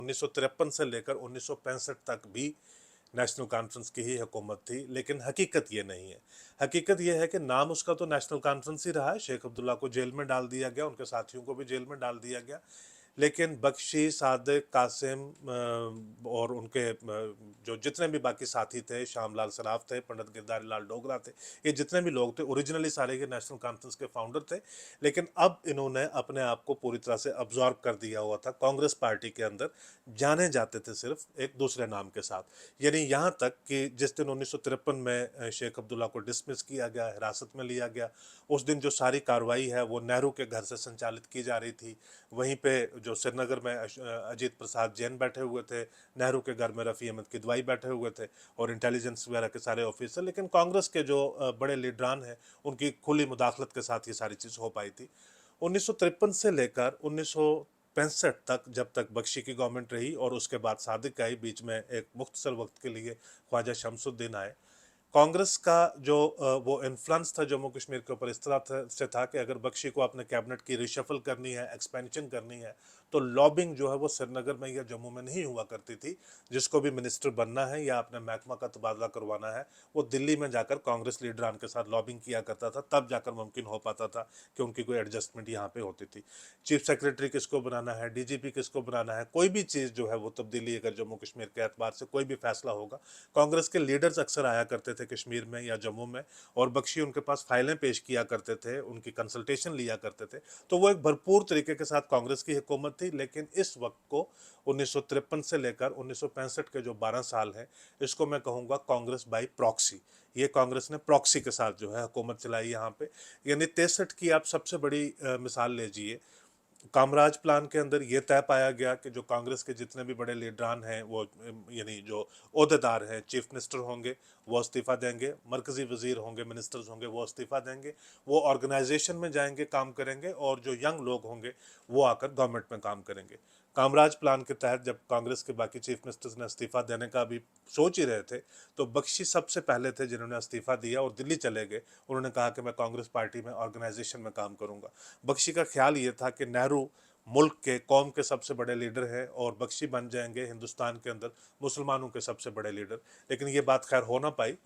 1953 से लेकर 1965 तक भी नेशनल कॉन्फ्रेंस की ही हुकूमत थी, लेकिन हकीकत ये नहीं है। हकीकत ये है कि नाम उसका तो नेशनल कॉन्फ्रेंस ही रहा है। शेख अब्दुल्ला को जेल में डाल दिया गया, उनके साथियों को भी जेल में डाल दिया गया, लेकिन बख्शी, सादिक, कासिम और उनके जो जितने भी बाकी साथी थे, श्यामलाल सराफ थे, पंडित गिरधारी लाल डोगरा थे, ये जितने भी लोग थे ओरिजिनली सारे के नेशनल कॉन्फ्रेंस के फाउंडर थे। लेकिन अब इन्होंने अपने आप को पूरी तरह से अब्जॉर्ब कर दिया हुआ था कांग्रेस पार्टी के अंदर, जाने जाते थे सिर्फ एक दूसरे नाम के साथ। यानी यहाँ तक कि जिस दिन 1953 में शेख अब्दुल्ला को डिसमिस किया गया, हिरासत में लिया गया, उस दिन जो सारी कार्रवाई है वो नेहरू के घर से संचालित की जा रही थी। वहीं पे जो श्रीनगर में अजीत प्रसाद जैन बैठे हुए थे, नेहरू के घर में रफ़ी अहमद किदवाई बैठे हुए थे और इंटेलिजेंस वगैरह के सारे ऑफिसर। लेकिन कांग्रेस के जो बड़े लीडरान हैं, उनकी खुली मुदाखलत के साथ ये सारी चीज़ हो पाई थी। 1953 से लेकर 1965 तक, जब तक बख्शी की गवर्नमेंट रही और उसके बाद सादिक आई, बीच में एक मुख्तसर वक्त के लिए ख्वाजा शमसुद्दीन आए, कांग्रेस का जो वो इन्फ्लुएंस था जम्मू कश्मीर के ऊपर इस तरह से था कि अगर बख्शी को अपने कैबिनेट की रिशफल करनी है, एक्सपेंशन करनी है, तो लॉबिंग जो है वो श्रीनगर में या जम्मू में नहीं हुआ करती थी। जिसको भी मिनिस्टर बनना है या अपने महकमा का तबादला करवाना है, वो दिल्ली में जाकर कांग्रेस लीडरान के साथ लॉबिंग किया करता था, तब जाकर मुमकिन हो पाता था कि उनकी कोई एडजस्टमेंट यहाँ पे होती थी। चीफ सेक्रेटरी किसको बनाना है, डीजीपी किसको बनाना है, कोई भी चीज़ जो है वो तब्दीली अगर जम्मू कश्मीर के एतबार से कोई भी फैसला होगा, कांग्रेस के लीडर्स अक्सर आया करते थे कश्मीर में या जम्मू में, और बख्शी उनके पास फाइलें पेश किया करते थे, उनकी कंसल्टेशन लिया करते थे। तो वो एक भरपूर तरीके के साथ कांग्रेस की हुकूमत थी। लेकिन इस वक्त को 1953 से लेकर 1965 के जो 12 साल हैं, इसको मैं कहूँगा कांग्रेस बाई प्रॉक्सी। ये कांग्रेस ने प्रॉक्सी के साथ जो है हुकूमत चलाई यहाँ पे। यानी 63 की आप सबसे बड़ी मिसाल लीजिए। कामराज प्लान के अंदर ये तय पाया गया कि जो कांग्रेस के जितने भी बड़े लीडरान हैं, वो यानी जो ओहदेदार हैं, चीफ मिनिस्टर होंगे वो इस्तीफ़ा देंगे, मरकज़ी वजीर होंगे, मिनिस्टर्स होंगे, वो इस्तीफ़ा देंगे, वो ऑर्गेनाइजेशन में जाएंगे, काम करेंगे, और जो यंग लोग होंगे वो आकर गवर्नमेंट में काम करेंगे। कामराज प्लान के तहत जब कांग्रेस के बाकी चीफ मिनिस्टर्स ने इस्तीफ़ा देने का भी सोच ही रहे थे, तो बख्शी सबसे पहले थे जिन्होंने इस्तीफ़ा दिया और दिल्ली चले गए। उन्होंने कहा कि मैं कांग्रेस पार्टी में ऑर्गेनाइजेशन में काम करूंगा। बख्शी का ख्याल ये था कि नेहरू मुल्क के, कौम के सबसे बड़े लीडर हैं और बख्शी बन जाएंगे हिंदुस्तान के अंदर मुसलमानों के सबसे बड़े लीडर। लेकिन ये बात खैर हो ना पाई।